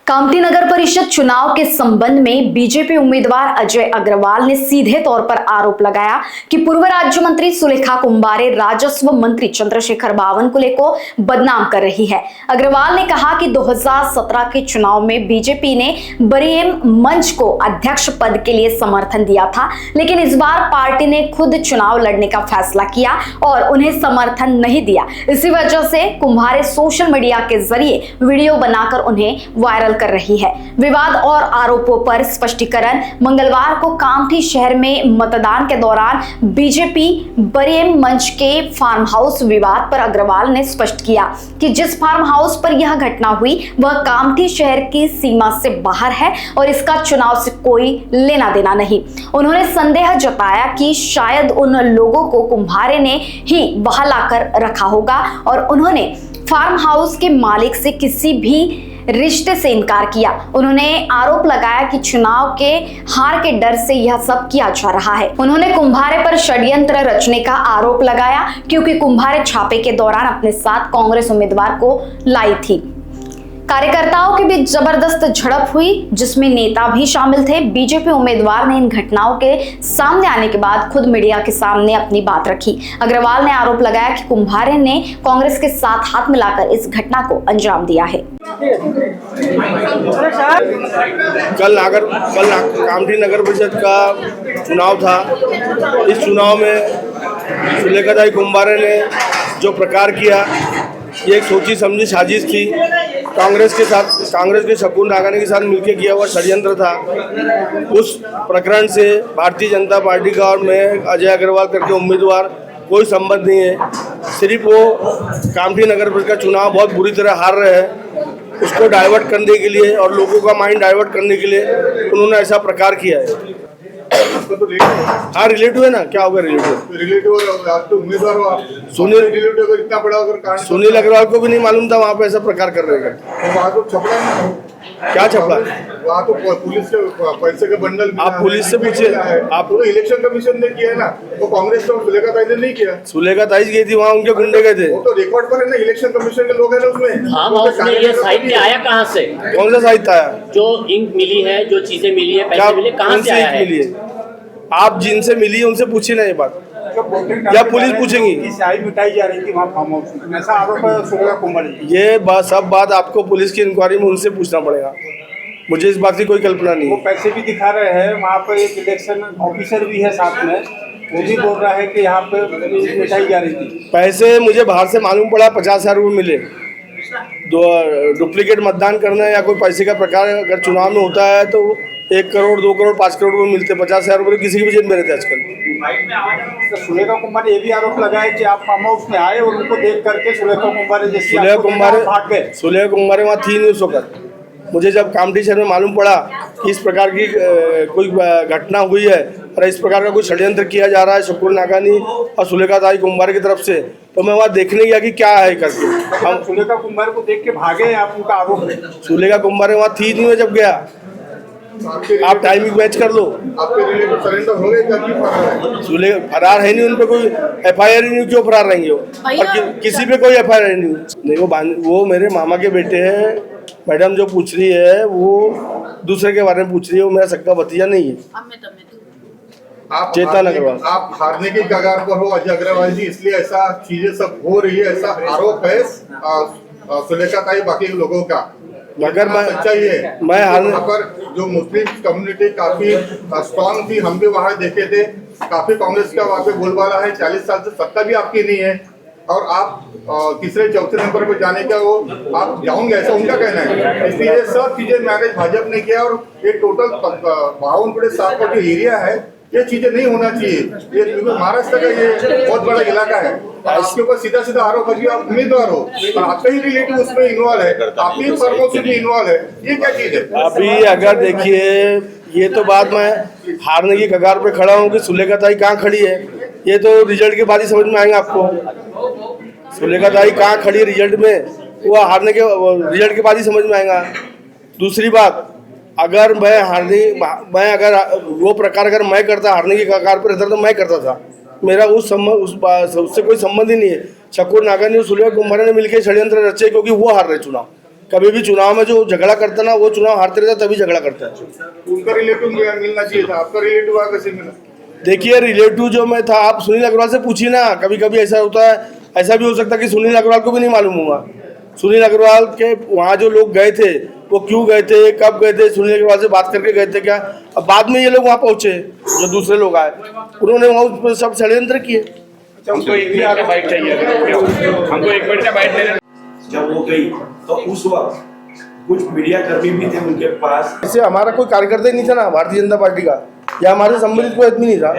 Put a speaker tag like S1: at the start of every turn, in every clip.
S1: कामठी नगर परिषद चुनाव के संबंध में बीजेपी उम्मीदवार अजय अग्रवाल ने सीधे तौर पर आरोप लगाया कि पूर्व राज्य मंत्री सुलेखा कुंभारे राजस्व मंत्री चंद्रशेखर बावनकुले को बदनाम कर रही है। अग्रवाल ने कहा कि 2017 के चुनाव में बीजेपी ने बरीएम मंच को अध्यक्ष पद के लिए समर्थन दिया था, लेकिन इस बार पार्टी ने खुद चुनाव लड़ने का फैसला किया और उन्हें समर्थन नहीं दिया। इसी वजह से कुंभारे सोशल मीडिया के जरिए वीडियो बनाकर उन्हें वायरल कर रही है। विवाद और आरोपों पर स्पष्टीकरण। मंगलवार को कामठी शहर में मतदान के दौरान बीजेपी बरीएम मंच के फार्म हाउस विवाद पर अग्रवाल ने स्पष्ट किया कि जिस फार्म हाउस पर यह घटना हुई वह कामठी शहर की सीमा से बाहर है और इसका चुनाव से कोई लेना देना नहीं। उन्होंने संदेह जताया कि शायद उन लोगों को कुंभारे ने ही वहां लाकर रखा होगा और उन्होंने फार्म हाउस के मालिक से किसी भी रिश्ते से इनकार किया। उन्होंने आरोप लगाया कि चुनाव के हार के डर से यह सब किया जा रहा है। उन्होंने कुंभारे पर षड्यंत्र रचने का आरोप लगाया क्योंकि कुंभारे छापे के दौरान अपने साथ कांग्रेस उम्मीदवार को लाई थी। कार्यकर्ताओं के बीच जबरदस्त झड़प हुई जिसमें नेता भी शामिल थे। बीजेपी उम्मीदवार ने इन घटनाओं के सामने आने के बाद खुद मीडिया के सामने अपनी बात रखी। अग्रवाल ने आरोप लगाया कि कुंभारे ने कांग्रेस के साथ हाथ मिलाकर इस घटना को अंजाम दिया है।
S2: कल कामठी नगर परिषद का चुनाव था। इस चुनाव में सुलेखाताई कुंभारे ने जो प्रकार किया ये एक सोची समझी साजिश थी। कांग्रेस के शकुन नागानी के साथ मिलकर किया हुआ षड्यंत्र था। उस प्रकरण से भारतीय जनता पार्टी का और मैं अजय अग्रवाल करके उम्मीदवार कोई संबंध नहीं है। सिर्फ वो कामठी नगर परिषद का चुनाव बहुत बुरी तरह हार रहे हैं, उसको डाइवर्ट करने के लिए और लोगों का माइंड डाइवर्ट करने के लिए उन्होंने ऐसा प्रकार किया है। हाँ, रिलेटिव है ना, क्या होगा रिलेटिव
S3: आप तो उम्मीदवार हो, आप
S2: रिलेटिव
S3: इतना बड़ा अगर
S2: सुनील अग्रवाल को भी नहीं मालूम था वहाँ पे ऐसा प्रकार कर रहे हैं।
S3: वहाँ तो छपड़ा है,
S2: क्या छपड़ा?
S3: वहाँ तो पुलिस के पैसे के बंडल।
S2: आप पुलिस से पूछिए।
S3: आप तो इलेक्शन कमीशन ने किया है ना, तो कांग्रेस तो सुलेखाताई ने नहीं किया।
S2: सुलेखाताई गई थी वहाँ, उनके गुंडे गए थे।
S3: वो तो रिकॉर्ड पर है ना, इलेक्शन कमीशन के लोग हैं ना उसमें।
S4: हाँ, उसमें ये साहित्य आया कहाँ से?
S2: कौन सा साहित्य आया?
S4: जो इंक मिली है, जो चीजें मिली है, पैसे मिले, कहाँ से आया है?
S2: आप जिनसे मिली है उनसे पूछिए ना ये बात, या पुलिस पूछेंगी?
S3: स्याही मिटाई जा रही थी वहाँ फार्म हाउस में, ऐसा आरोप है सुलेखा कुंभारे।
S2: ये सब बात आपको पुलिस की इंक्वायरी में उनसे पूछना पड़ेगा। मुझे इस बात की कोई कल्पना नहीं
S3: वो
S2: है।
S3: पैसे भी दिखा रहे हैं, वहाँ पर एक इलेक्शन ऑफिसर भी है साथ में, वो भी बोल रहा है कि यहाँ पे मिटाई जा रही थी।
S2: पैसे मुझे बाहर से मालूम पड़ा 50,000 रुपये मिले। डुप्लीकेट मतदान करना या कोई पैसे का प्रकार अगर चुनाव में होता है तो 1 करोड़ 2 करोड़ 5 करोड़ रुपये मिलते। 50,000 रुपये किसी की भी जेब में रहते आजकल।
S3: तो सुलेखा कुंभारे ये भी आरोप लगाए कि आप फार्म हाउस में आए और उनको देख करके सुलेखा
S2: कुंभारे वहाँ थी नहीं उस वक्त। मुझे जब कामठी शहर में मालूम पड़ा कि इस प्रकार की कोई घटना हुई है और इस प्रकार का कोई षड्यंत्र किया जा रहा है शकुन नागानी और सुलेखाताई कुंभारे की तरफ से, तो मैं वहाँ देखने गया कि क्या है करके।
S3: हम सुलेखा कुंभारे को देख के भागे, आप उनका आरोप है।
S2: सुलेखा कुंभारे वहाँ थी नहीं मैं जब गया। आप टाइमिंग मैच कर लो।
S3: आपके रिलेटिव सरेंडर हो गए?
S2: सुलेखा फरार है नहीं, उन पर कोई FIR ही नहीं, क्यों फरार रहेंगे वो? और किसी पे कोई FIR नहीं। वो मेरे मामा के बेटे हैं। मैडम जो पूछ रही है वो दूसरे के बारे में पूछ रही है, वो मेरा सक्का भतीजा नहीं है।
S3: आप
S2: चेतन अग्रवाल,
S3: आप हारने की कगार पर हो अजय अग्रवाल जी, इसलिए ऐसा चीजें सब हो रही है, ऐसा आरोप है सुलेखाताई बाकी लोगों का।
S2: मगर
S3: सच्चाई है
S2: मैं
S3: वहाँ पर जो मुस्लिम कम्युनिटी काफी स्ट्रॉन्ग थी, हम भी वहाँ देखे थे, काफी कांग्रेस का वहाँ पे बोलबाला है। 40 साल से सत्ता भी आपकी नहीं है और आप तीसरे चौथे नंबर पर जाने का वो आप जाओगे, ऐसा उनका कहना है। इसलिए सब चीजें मैनेज भाजपा ने किया और ये टोटल 52.7 एरिया है, ये चीजें नहीं होना चाहिए। ये क्योंकि महाराष्ट्र का ये बहुत बड़ा इलाका है, आपके ऊपर सीधा सीधा आरोप है। आप उम्मीदवार हो और आपका ही रिलेटिव उसमें इन्वॉल्व है, आपकी फर्मों से भी इन्वॉल्व है, ये क्या चीज है?
S2: अभी अगर देखिए, ये तो बात मैं हारने की कगार पे खड़ा हूँ कि सुलेखाताई कहाँ खड़ी है, ये तो रिजल्ट के बाद ही समझ में आएगा आपको। सुलेखाताई कहाँ खड़ी रिजल्ट में, वो हारने के रिजल्ट के बाद ही समझ में आएगा। दूसरी बात, अगर मैं अगर वो प्रकार अगर मैं करता, हारने की कगार पर रहता तो मैं करता था। मेरा उससे कोई संबंध ही नहीं है। शकुन नागानी और सुलेखा कुंभारे ने मिलकर षड्यंत्र रचे क्योंकि वो हार रहे चुनाव। कभी भी चुनाव में जो झगड़ा करता ना वो चुनाव हारते रहता तभी झगड़ा करता है।
S3: उनका रिलेटिव मिलना चाहिए था, आपका रिलेटिव कैसे मिला?
S2: देखिए रिलेटिव जो मैं था, आप सुनील अग्रवाल से पूछिए ना। कभी कभी ऐसा होता है, ऐसा भी हो सकता है कि सुनील अग्रवाल को भी नहीं मालूम होगा। सुनील अग्रवाल के वहाँ जो लोग गए थे वो क्यों गए थे, कब गए थे, सुनील अग्रवाल से बात करके गए थे क्या? अब बाद में ये लोग वहाँ पहुँचे, जो दूसरे लोग आए उन्होंने वहाँ उस पर सब षड्यंत्र किए।
S5: हमको एक मिनट का बाइट चाहिए, हमको एक मिनट का बाइट लेना।
S6: जब वो गई तो उस वक्त कुछ मीडिया कर्मी भी थे उनके पास।
S2: इससे हमारा कोई कार्यकर्ता ही नहीं था ना भारतीय जनता पार्टी का, या हमारे संबंधित कोई आदमी नहीं था।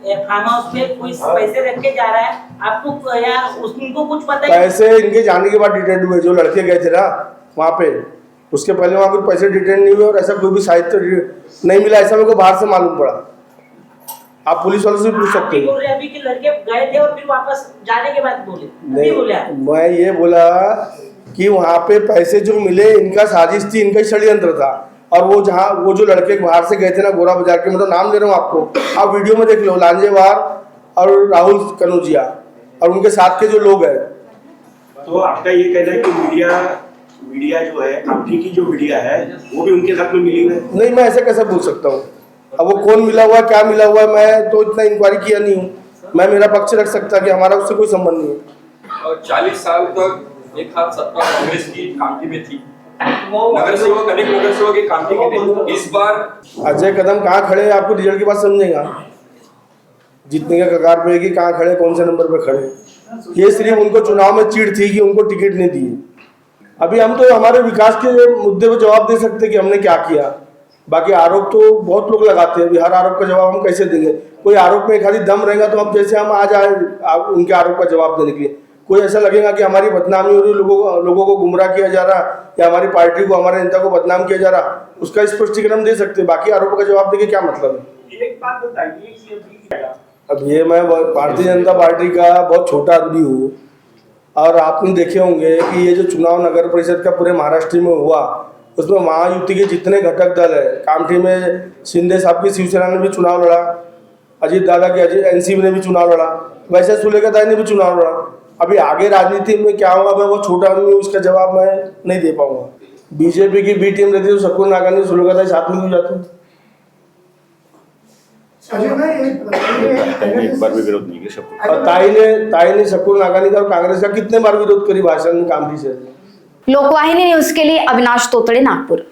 S7: फार्म हाउस पे कोई पैसे रख के जा रहा है, आपको या उनको कुछ पता है?
S2: पैसे इनके जाने के बाद डिटेंड हुए, जो लड़के गए थे ना वहाँ पे, उसके पहले वहाँ कुछ पैसे डिटेंड नहीं हुए और ऐसा कोई भी साहित्य नहीं मिला, ऐसा मेरे को बाहर से मालूम पड़ा। आप पुलिस वालों से पूछ सकते हो।
S7: अभी के लड़के गए थे और फिर वापस जाने के बाद बोले
S2: नहीं, मैं ये बोला कि वहाँ पे पैसे जो मिले इनका साजिश थी, इनका षड्यंत्र था। और वो जहाँ वो जो लड़के बाहर से गए थे ना गोरा बाजार के, मैं तो नाम दे रहा हूँ आपको, आप वीडियो में देख लो, लांजेवार और राहुल कनौजिया और उनके साथ के जो लोग हैं।
S6: तो आपका ये कहना है कि मीडिया जो है, कामठी की जो मीडिया है वो भी उनके साथ में मिली हुई है?
S2: नहीं, मैं ऐसे कैसे बोल सकता हूँ? अब वो कौन मिला हुआ, क्या मिला हुआ, मैं तो इतना इंक्वायरी किया नहीं हूँ। मैं मेरा पक्ष रख सकता कि हमारा उससे कोई संबंध नहीं है।
S8: और 40 साल तक एक हाथ सत्ता कांग्रेस की कामठी में थी, नगर सेवक अनेक नगर सेवक एक कामठी के थे। इस बार
S2: अजय कदम कहाँ खड़े हैं आपको रिजल्ट के बाद समझेगा, जीतने के कगार पे कि कहाँ खड़े, कौन से नंबर पे खड़े। ये सिर्फ उनको चुनाव में चिढ़ थी कि उनको टिकट नहीं दिए। अभी हम तो हमारे विकास के मुद्दे पर जवाब दे सकते कि हमने क्या किया, बाकी आरोप तो बहुत लोग लगाते हैं। अभी हर आरोप का जवाब हम कैसे देंगे? कोई आरोप में खाली दम रहेगा तो अब जैसे हम आज आए उनके आरोप का जवाब देने के लिए, कोई ऐसा लगेगा कि हमारी बदनामी हो रही, लोगों को गुमराह किया जा रहा या हमारी पार्टी को, हमारे नेता को बदनाम किया जा रहा, उसका स्पष्टीकरण दे सकते। बाकी आरोपों का जवाब देके क्या मतलब है?
S6: एक बात बताइए,
S2: अब ये मैं भारतीय जनता पार्टी का बहुत छोटा आदमी हूँ और आपने देखे होंगे कि ये जो चुनाव नगर परिषद का पूरे महाराष्ट्र में हुआ, उसमें महायुति के जितने घटक दल है, कामठी में शिंदे साहब की शिवसेना ने भी चुनाव लड़ा, अजीत दादा के एनसीपी ने भी चुनाव लड़ा, वैसे सुलेखा ने भी चुनाव लड़ा। अभी आगे राजनीति में क्या होगा, मैं वो छोटा आदमी, उसका जवाब मैं नहीं दे पाऊंगा। बीजेपी की बी टीम रहती है तो शक्कुर नागानी सुलेखा साथ में हो जाते हैं।
S5: एक बार भी विरोध नहीं किया शक्कुर।
S2: और ताई ने शक्कुर नागानी का और कांग्रेस का कितने बार विरोध करी भाषण में कामठी से।
S1: लोकवाहिनी न्यूज के लिए अविनाश तोतड़े, नागपुर।